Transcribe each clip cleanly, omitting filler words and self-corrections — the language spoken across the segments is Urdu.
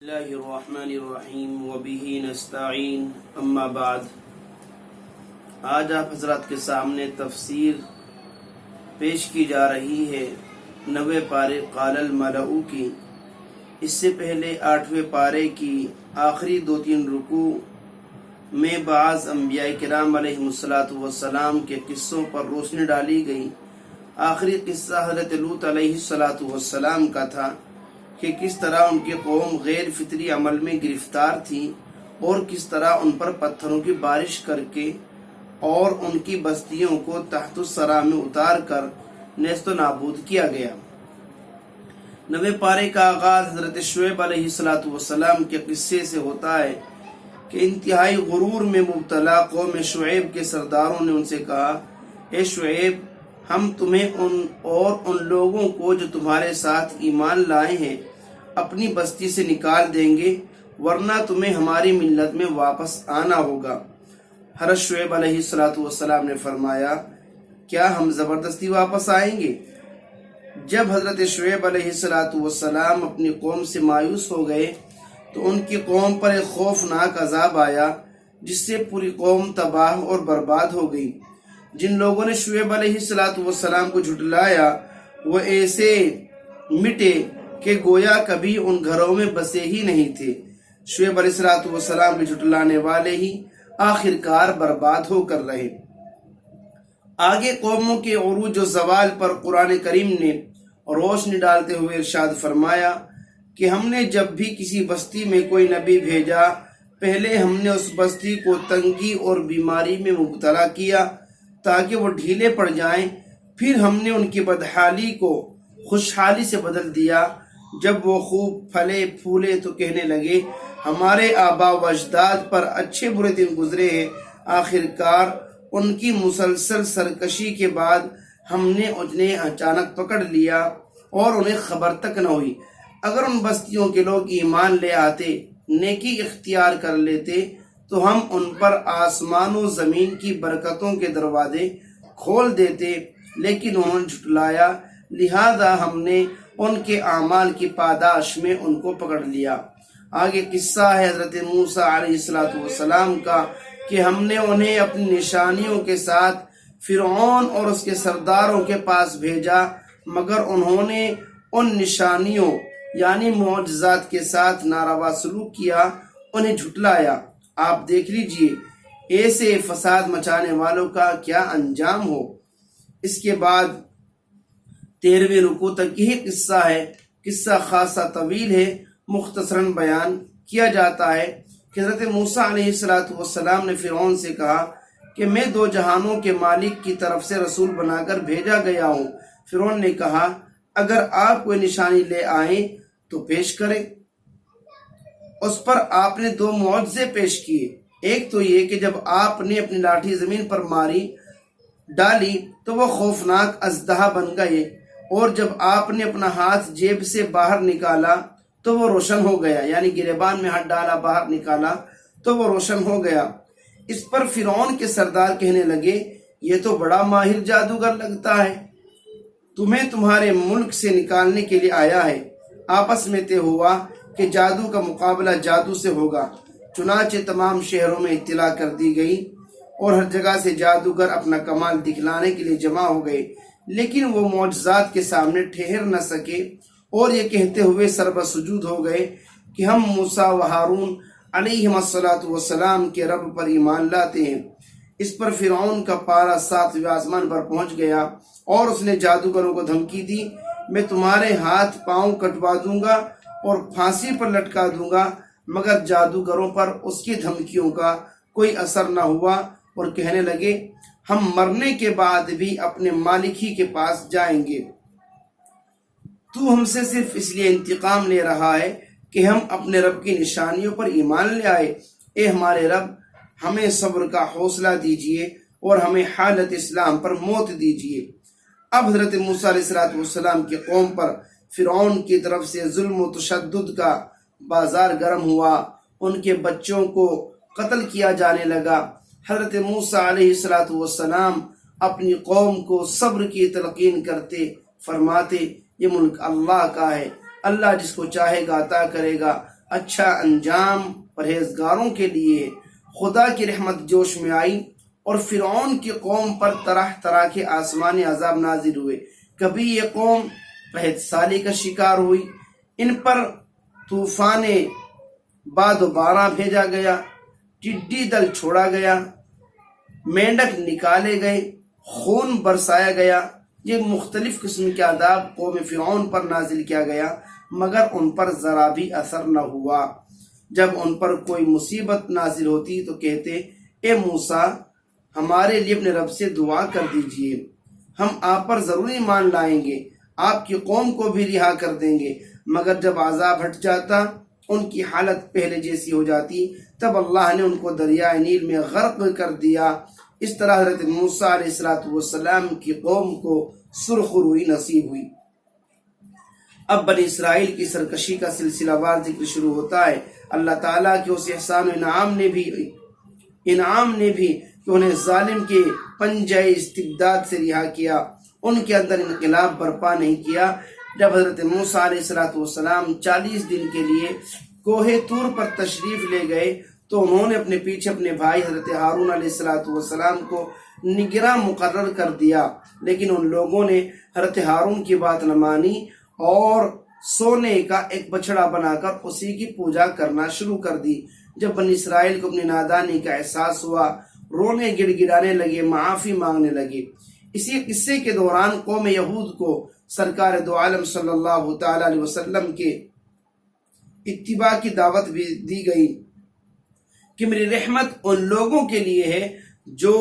اللہ الرحمن الرحیم وبہ نستعین اما بعد۔ آج آپ حضرات کے سامنے تفسیر پیش کی جا رہی ہے 9ویں پارے قال الملأ کی۔ اس سے پہلے 8ویں پارے کی آخری 2-3 رکوع میں بعض انبیاء کرام علیہ السلام کے قصوں پر روشنی ڈالی گئی۔ آخری قصہ حضرت لوط علیہ السلام کا تھا کہ کس طرح ان کی قوم غیر فطری عمل میں گرفتار تھی اور کس طرح ان پر پتھروں کی بارش کر کے اور ان کی بستیوں کو تحت الثری میں اتار کر نیست و نابود کیا گیا۔ 9ویں پارے کا آغاز حضرت شعیب علیہ السلام کے قصے سے ہوتا ہے کہ انتہائی غرور میں مبتلا قوم شعیب کے سرداروں نے ان سے کہا، اے شعیب، ہم تمہیں ان لوگوں کو جو تمہارے ساتھ ایمان لائے ہیں اپنی بستی سے نکال دیں گے، ورنہ تمہیں ہماری ملت میں واپس آنا ہوگا۔ حضرت شعیب علیہ السلام نے فرمایا، کیا ہم زبردستی واپس آئیں گے؟ جب حضرت شعیب علیہ السلام اپنی قوم سے مایوس ہو گئے تو ان کی قوم پر ایک خوفناک عذاب آیا جس سے پوری قوم تباہ اور برباد ہو گئی۔ جن لوگوں نے شعیب علیہ السلام کو جھٹلایا وہ ایسے مٹے کہ گویا کبھی ان گھروں میں بسے ہی نہیں تھے۔ شعیب علیہ السلام کے جھٹلانے والے ہی آخرکار برباد ہو کر رہے۔ آگے قوموں کے عروج و زوال پر قرآن کریم نے روشنی ڈالتے ہوئے ارشاد فرمایا کہ ہم نے جب بھی کسی بستی میں کوئی نبی بھیجا، پہلے ہم نے اس بستی کو تنگی اور بیماری میں مبتلا کیا تاکہ وہ ڈھیلے پڑ جائیں، پھر ہم نے ان کی بدحالی کو خوشحالی سے بدل دیا۔ جب وہ خوب پھلے پھولے تو کہنے لگے، ہمارے آبا و اجداد پر اچھے برے دن گزرے ہیں۔ آخرکار ان کی مسلسل سرکشی کے بعد ہم نے انہیں اچانک پکڑ لیا اور انہیں خبر تک نہ ہوئی۔ اگر ان بستیوں کے لوگ ایمان لے آتے، نیکی اختیار کر لیتے تو ہم ان پر آسمان و زمین کی برکتوں کے دروازے کھول دیتے، لیکن انہوں نے جھٹلایا، لہذا ہم نے ان کے اعمال کی پاداش میں ان کو پکڑ لیا۔ آگے قصہ ہے حضرت موسیٰ علیہ السلام کا کہ ہم نے انہیں اپنی نشانیوں کے ساتھ فرعون اور اس کے سرداروں کے پاس بھیجا، مگر انہوں نے ان نشانیوں یعنی معجزات کے ساتھ ناروا سلوک کیا، انہیں جھٹلایا۔ آپ دیکھ لیجئے ایسے فساد مچانے والوں کا کیا انجام ہو۔ اس کے بعد 13ویں رکوع تک یہی قصہ ہے۔ قصہ خاصا طویل ہے، مختصراً بیان کیا جاتا ہے کہ حضرت موسیٰ علیہ السلام نے فرعون سے کہا کہ میں 2 جہانوں کے مالک کی طرف سے رسول بنا کر بھیجا گیا ہوں۔ فرعون نے کہا، اگر آپ کوئی نشانی لے آئیں تو پیش کریں۔ اس پر آپ نے 2 معجزے پیش کیے۔ ایک تو یہ کہ جب آپ نے اپنی لاٹھی زمین پر ڈالی تو وہ خوفناک اژدہا بن گئے، اور جب آپ نے اپنا ہاتھ جیب سے باہر نکالا تو وہ روشن ہو گیا، یعنی گریبان میں ہاتھ ڈالا باہر نکالا تو وہ روشن ہو گیا۔ اس پر فرعون کے سردار کہنے لگے، یہ تو بڑا ماہر جادوگر لگتا ہے، تمہیں تمہارے ملک سے نکالنے کے لیے آیا ہے۔ آپس میں طے ہوا کہ جادو کا مقابلہ جادو سے ہوگا۔ چنانچہ تمام شہروں میں اطلاع کر دی گئی اور ہر جگہ سے جادوگر اپنا کمال دکھلانے کے لیے جمع ہو گئے، لیکن وہ معجزات کے سامنے ٹھہر نہ سکے اور یہ کہتے ہوئے سربہ سجود ہو گئے کہ ہم موسیٰ و ہارون علیہم السلام کے رب پر ایمان لاتے ہیں۔ اس پر فرعون کا پارا 7ویں آسمان پر پہنچ گیا اور اس نے جادوگروں کو دھمکی دی، میں تمہارے ہاتھ پاؤں کٹوا دوں گا اور پھانسی پر لٹکا دوں گا، مگر جادوگروں پر اس کی دھمکیوں کا کوئی اثر نہ ہوا اور کہنے لگے، ہم مرنے کے بعد بھی اپنے مالک ہی کے پاس جائیں گے۔ تو ہم سے صرف اس لیے انتقام لے رہا ہے کہ ہم اپنے رب کی نشانیوں پر ایمان لے آئے۔ اے ہمارے رب، ہمیں صبر کا حوصلہ دیجئے اور ہمیں حالت اسلام پر موت دیجئے۔ اب حضرت موسیٰ علیہ السلام کی قوم پر فرعون کی طرف سے ظلم و تشدد کا بازار گرم ہوا، ان کے بچوں کو قتل کیا جانے لگا۔ حضرت موسیٰ علیہ السلام اپنی قوم کو صبر کی تلقین کرتے فرماتے، یہ ملک اللہ کا ہے، اللہ جس کو چاہے گا عطا کرے گا، اچھا انجام پرہیزگاروں کے لیے۔ خدا کی رحمت جوش میں آئی اور فرعون کی قوم پر طرح طرح کے آسمانی عذاب نازل ہوئے۔ کبھی یہ قوم قحط سالی کا شکار ہوئی، ان پر طوفان باد و باراں بھیجا گیا، ٹڈی دل چھوڑا گیا، مینڈک نکالے گئے، خون برسایا گیا۔ یہ مختلف قسم کے عذاب قوم فرعون پر نازل کیا گیا، مگر ان پر ذرا بھی اثر نہ ہوا۔ جب ان پر کوئی مصیبت نازل ہوتی تو کہتے، اے موسیٰ، ہمارے لیے اپنے رب سے دعا کر دیجئے، ہم آپ پر ضرور ایمان لائیں گے، آپ کی قوم کو بھی رہا کر دیں گے۔ مگر جب عذاب ہٹ جاتا، ان کی حالت پہلے جیسی ہو جاتی، تب اللہ نے ان کو دریائے نیل میں غرق کر دیا۔ اس طرح حضرت موسیٰ علیہ السلام کی قوم کو سرخ روئی نصیب ہوئی۔ اب بنی اسرائیل کی سرکشی کا سلسلہ وار ذکر شروع ہوتا ہے۔ اللہ تعالیٰ کے اس احسان و انعام نے بھی کہ انہیں ظالم کے پنجہ استبداد سے رہا کیا، ان کے اندر انقلاب برپا نہیں کیا۔ جب حضرت موسیٰ علیہ السلام 40 دن کے لیے کوہ طور پر تشریف لے گئے تو انہوں نے اپنے پیچھے اپنے بھائی حضرت ہارون علیہ السلام کو نگراں مقرر کر دیا، لیکن ان لوگوں نے حضرت ہارون کی بات نہ مانی اور سونے کا ایک بچڑا بنا کر اسی کی پوجا کرنا شروع کر دی۔ جب بنی اسرائیل کو اپنی نادانی کا احساس ہوا، رونے گڑ گڑانے لگے، معافی مانگنے لگے۔ اسی قصے کے دوران قوم یہود کو سرکار دو عالم صلی اللہ تعالی علیہ وسلم کے اتباع کی دعوت بھی دی گئی کہ میری رحمت ان لوگوں کے لیے ہے جو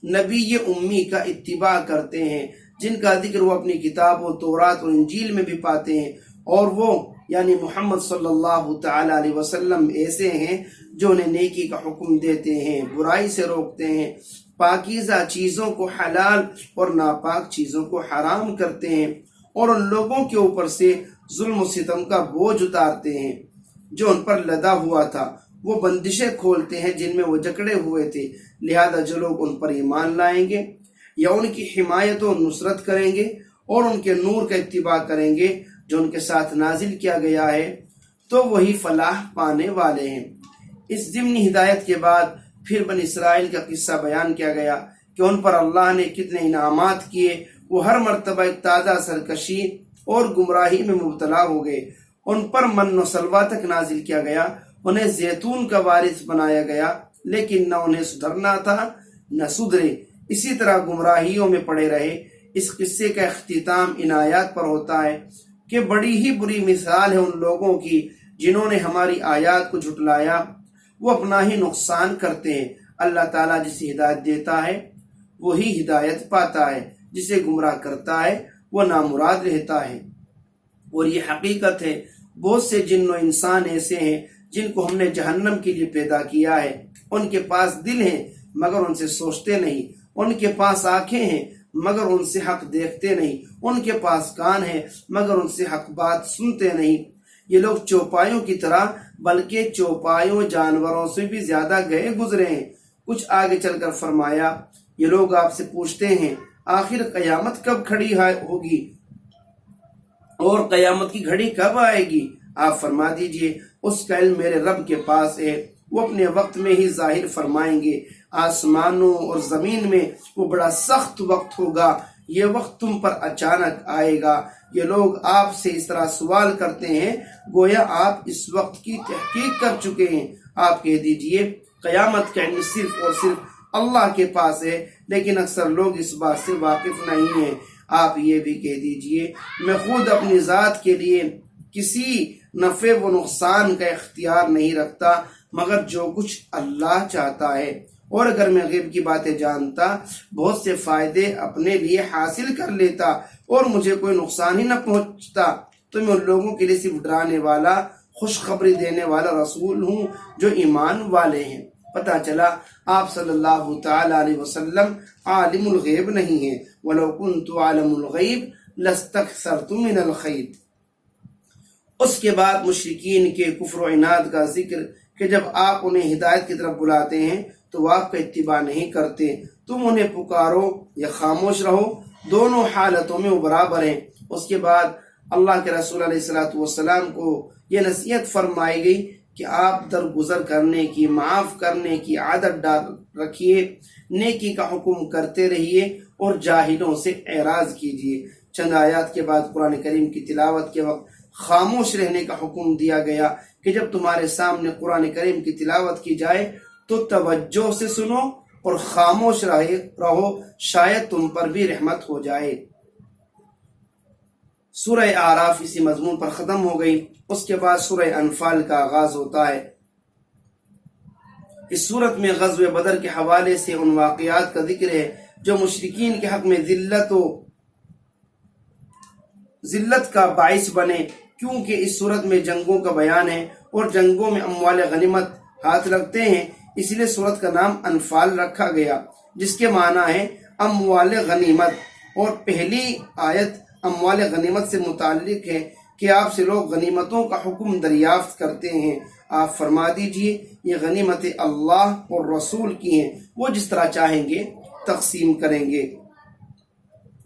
نبی امی کا اتباع کرتے ہیں، جن کا ذکر وہ اپنی کتاب و تورات و انجیل میں بھی پاتے ہیں، اور وہ یعنی محمد صلی اللہ تعالی علیہ وسلم ایسے ہیں جو انہیں نیکی کا حکم دیتے ہیں، برائی سے روکتے ہیں، پاکیزہ چیزوں کو حلال اور ناپاک چیزوں کو حرام کرتے ہیں، اور ان لوگوں کے اوپر سے ظلم و ستم کا بوجھ اتارتے ہیں جو ان پر لدا ہوا تھا۔ وہ بندشیں کھولتے ہیں جن میں وہ جکڑے ہوئے تھے، لہذا جو لوگ ان پر ایمان لائیں گے یا ان کی حمایت و نصرت کریں گے اور ان کے نور کا اتباع کریں گے جو ان کے ساتھ نازل کیا گیا ہے، تو وہی فلاح پانے والے ہیں۔ اس ضمنی ہدایت کے بعد پھر بنی اسرائیل کا قصہ بیان کیا گیا کہ ان پر اللہ نے کتنے انعامات کیے۔ وہ ہر مرتبہ ایک تازہ سرکشی اور گمراہی میں مبتلا ہو گئے۔ ان پر من و سلوہ تک نازل کیا گیا، انہیں زیتون کا وارث بنایا گیا، لیکن نہ انہیں سدھرنا تھا نہ سدھرے، اسی طرح گمراہیوں میں پڑے رہے۔ اس قصے کا اختتام ان آیات پر ہوتا ہے کہ بڑی ہی بری مثال ہے ان لوگوں کی جنہوں نے ہماری آیات کو جھٹلایا، وہ اپنا ہی نقصان کرتے ہیں۔ اللہ تعالیٰ جسے ہدایت دیتا ہے وہی ہدایت پاتا ہے، جسے گمراہ کرتا ہے وہ نامراد رہتا ہے۔ اور یہ حقیقت ہے، بہت سے جن و انسان ایسے ہیں جن کو ہم نے جہنم کے لیے پیدا کیا ہے۔ ان کے پاس دل ہیں مگر ان سے سوچتے نہیں، ان کے پاس آنکھیں ہیں مگر ان سے حق دیکھتے نہیں، ان کے پاس کان ہیں مگر ان سے حق بات سنتے نہیں۔ یہ لوگ چوپایوں کی طرح بلکہ چوپایوں جانوروں سے بھی زیادہ گئے گزرے ہیں۔ کچھ آگے چل کر فرمایا، یہ لوگ آپ سے پوچھتے ہیں آخر قیامت کب کھڑی ہوگی اور قیامت کی گھڑی کب آئے گی؟ آپ فرما دیجئے اس کا علم میرے رب کے پاس ہے، وہ اپنے وقت میں ہی ظاہر فرمائیں گے۔ آسمانوں اور زمین میں وہ بڑا سخت وقت ہوگا، یہ وقت تم پر اچانک آئے گا۔ یہ لوگ آپ سے اس طرح سوال کرتے ہیں گویا آپ اس وقت کی تحقیق کر چکے ہیں۔ آپ کہہ دیجئے قیامت کا علم صرف اور صرف اللہ کے پاس ہے، لیکن اکثر لوگ اس بات سے واقف نہیں ہیں۔ آپ یہ بھی کہہ دیجئے میں خود اپنی ذات کے لیے کسی نفع و نقصان کا اختیار نہیں رکھتا مگر جو کچھ اللہ چاہتا ہے، اور اگر میں غیب کی باتیں جانتا بہت سے فائدے اپنے لیے حاصل کر لیتا اور مجھے کوئی نقصان ہی نہ پہنچتا، تو میں ان لوگوں کے لیے صرف ڈرانے والا، خوشخبری دینے والا رسول ہوں جو ایمان والے ہیں۔ پتہ چلا آپ صلی اللہ تعالی علیہ وسلم عالم الغیب نہیں ہیں۔ وَلَوْ كُنْتُ عَالِمُ الْغَيْبِ لَاسْتَكْثَرْتُ مِنَ الْخَيْرِ۔ اس کے بعد مشرکین کے کفر و عناد کا ذکر کہ جب آپ انہیں ہدایت کی طرف بلاتے ہیں تو وہ آپ کا اتباع نہیں کرتے، تم انہیں پکارو یا خاموش رہو، دونوں حالتوں میں وہ برابر ہیں۔ اس کے بعد اللہ کے رسول علیہ الصلوۃ والسلام کو یہ نصیحت فرمائی گئی کہ آپ درگزر کرنے کی، معاف کرنے کی عادت ڈال رکھیے، نیکی کا حکم کرتے رہیے اور جاہلوں سے اعراض کیجیے۔ چند آیات کے بعد قرآن کریم کی تلاوت کے وقت خاموش رہنے کا حکم دیا گیا کہ جب تمہارے سامنے قرآن کریم کی تلاوت کی جائے تو توجہ سے سنو اور خاموش رہو، شاید تم پر بھی رحمت ہو جائے۔ سورہ اعراف اسی مضمون پر ختم ہو گئی۔ اس کے بعد سورہ انفال کا آغاز ہوتا ہے۔ اس سورت میں غزوہ بدر کے حوالے سے ان واقعات کا ذکر ہے جو مشرکین کے حق میں ذلت کا باعث بنے، کیونکہ اس سورت میں جنگوں کا بیان ہے اور جنگوں میں اموال غنیمت ہاتھ لگتے ہیں، اس لیے سورت کا نام انفال رکھا گیا، جس کے معنی ہے اموال غنیمت۔ اور پہلی آیت اموال غنیمت سے متعلق ہے کہ آپ سے لوگ غنیمتوں کا حکم دریافت کرتے ہیں، آپ فرما دیجئے یہ غنیمتیں اللہ اور رسول کی ہیں، وہ جس طرح چاہیں گے تقسیم کریں گے۔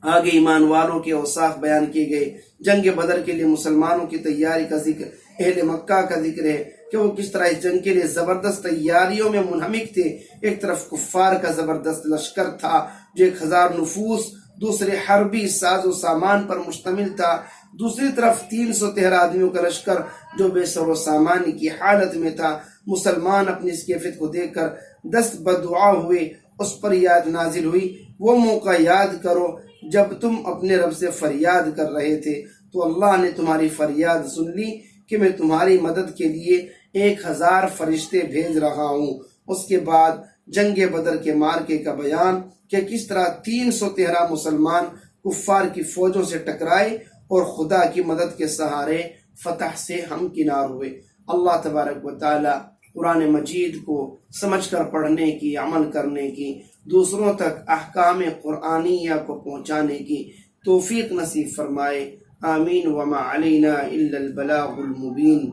آگے ایمان والوں کے اوصاف بیان کیے گئے۔ جنگ بدر کے لیے مسلمانوں کی تیاری کا ذکر، اہل مکہ کا ذکر ہے کہ وہ کس طرح اس جنگ کے لیے زبردست تیاریوں میں منہمک تھے۔ ایک طرف کفار کا زبردست لشکر تھا جو 1000 نفوس دوسرے حربی ساز و سامان پر مشتمل تھا، دوسری طرف 313 آدمیوں کا لشکر جو بے سر و سامان کی حالت میں تھا۔ مسلمان اپنی اس کیفیت کو دیکھ کر دست بدعا ہوئے۔ اس پر یاد نازل ہوئی، وہ موقع یاد کرو جب تم اپنے رب سے فریاد کر رہے تھے تو اللہ نے تمہاری فریاد سن لی کہ میں تمہاری مدد کے لیے 1000 فرشتے بھیج رہا ہوں۔ اس کے بعد جنگ بدر کے مارکے کا بیان کہ کس طرح 313 مسلمان کفار کی فوجوں سے ٹکرائے اور خدا کی مدد کے سہارے فتح سے ہمکنار ہوئے۔ اللہ تبارک و تعالی قرآن مجید کو سمجھ کر پڑھنے کی، عمل کرنے کی، دوسروں تک احکام قرآنیہ کو پہنچانے کی توفیق نصیب فرمائے۔ آمین۔ وما علینا الا البلاغ المبین۔